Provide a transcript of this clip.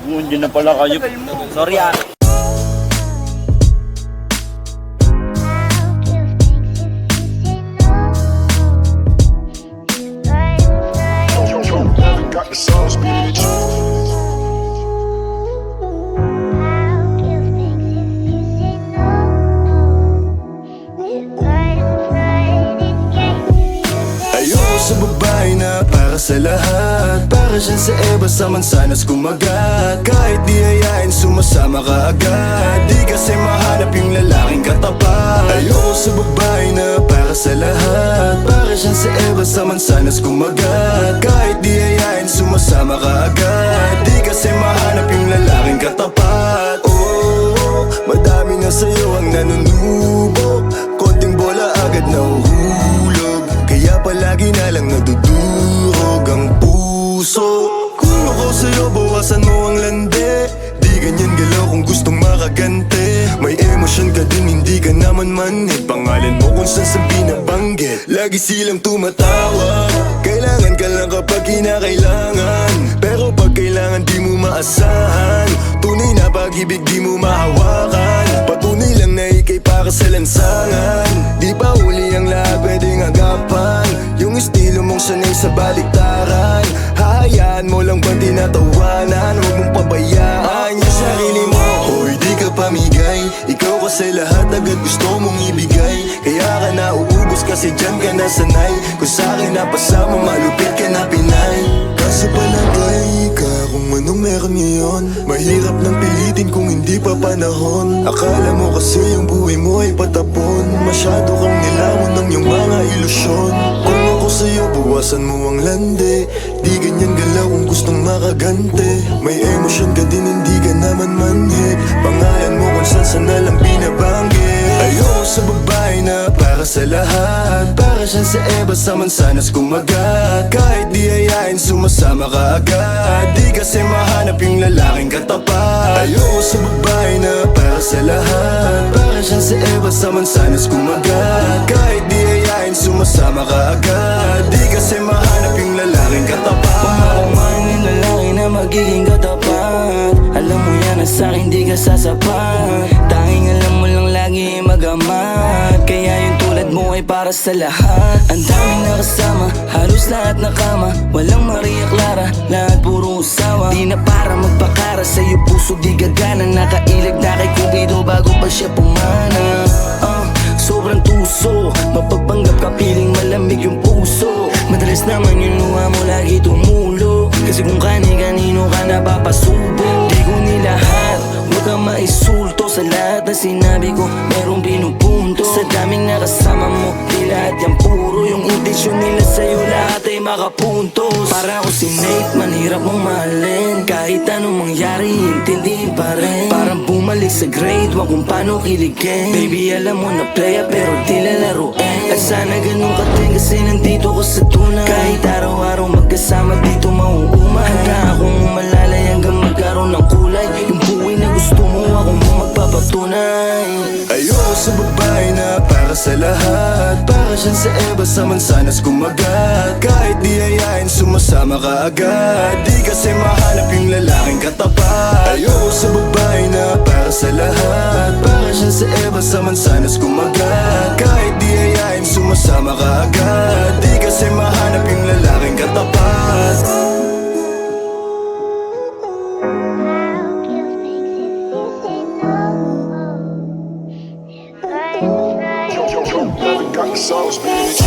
Hindi na pala kayo. Sorry ah. Got the sauce, bitch. Ayoko sa babae na para sa lahat. Para siya sa Eva sa mansanas kumagat. Kahit di hayain sumasama ka agad. Di kasi mahanap yung lalaking katapat. Ayoko sa babae na para sa lahat. Para siya sa Eva sa mansanas kumagat. Kahit di hayain sumasama ka agad. Di kasi mahanap yung lalaking katapat. Oh, madami na sa'yo ang nanunubok. Konting bola agad nahuhulog. Kaya palagi na lang nadudurog ang puso. Kung ako sa'yo, bawasan mo ang lande. Di ganyan galaw kung gustong makagante. May emosyon ka din, hindi ka naman manhid. Pangalan mo kung saan sa binabanggit. Lagi silang tumatawag. Kailangan ka lang kapag kinakailangan. Pero pag kailangan di mo maasahan. Tunay na pag-ibig di mo mahawakan. Patunay lang na ikay para sa lansangan. Di pa uli ang lahat pwedeng agapan. Yung estilo mong sanay sa baliktaran. Hahayaan mo lang bang tinatawanan. Huwag mong pabayaan yung sarili mo. Hoy di ka pamigay. Ikaw kasi lahat agad gusto mong ibigay. Kaya ka nauubos kasi dyan ka nasanay. Kung sa'kin napasama malupit ka na Pinay. Kasi palagay ka kung anong meron ngayon. Mahirap nang pilitin kung hindi pa panahon. Akala mo kasi yung buhay mo ay patapon. Masyado kang nilamon ng iyong mga ilusyon. Kung ako sa'yo, bawasan mo ang lande. Di ganyan galaw kung gustong makagante. May emosyon ka din, hindi ka naman manhid. Pangalan mo kung saan na lang binabanggit. Ayoko sa babae na para sa lahat. Para siya sa Eva sa mansanas kumagat. Kahit di hayain sumasama ka agad. Di kasi mahanap yung lalaking katapat. Ayoko sa babae na para sa lahat. Para siya sa Eva sa mansanas kumagat. Kahit di hayain sumasama ka agad. Di kasi mahanap yung lalaking katapat. Pumakaman yung lalaki na magiging katapat. Alam mo yan na sa'kin di ka sasapat. Tanging alam mo lang lagi magamat. Kaya yung tulad mo ay para sa lahat. Ang daming nakasama, halos lahat nakama. Walang Maria Clara, lahat puro usawa. Di na para magpakara, sa'yo puso di gagana. Nakailag na kay Cupido bago pa siya pumana. Sobrang tuso, mapagpanggap ka piling malamig yung puso. Madalas naman yung luha mo lagi tumulo. Kasi kung kani-kanino ka napapasubo. Di ko nilahat, huwag kang maisulto. Sa lahat na sinabi ko, merong pinupunto. Sa daming nakasama mo, di lahat yan puro. Yung intensyon nila sa'yo, lahat ay makapuntos. Para ako si Nate, manhirap mong mahalin. Kahit anong mangyari, intindihin pa rin. Parang bumalik sa grade, wag kung paano kiligin. Baby, alam mo na playa pero di lalaruin. At sana ganun ka din kasi nandito ko sa tunay. Kahit araw-araw magkasama dito mauuma. Handa akong umalalay hanggang magkaroon ng kulay. Yung buhay na gusto mo, ako mo magpapatunay. Ayoko sa babae na para sa lahat. Para siya sa Eva sa mansanas kumagat. Kahit di hayain sumasama ka agad. Di kasi mahanap yung lalaking katapat. Ayoko sa babae na para sa lahat. Para siya sa Eva sa mansanas kumagat. Kahit di hayain sumasama ka agad. Di kasi mahanap yung lalaking katapat. Got the sauce, bitch.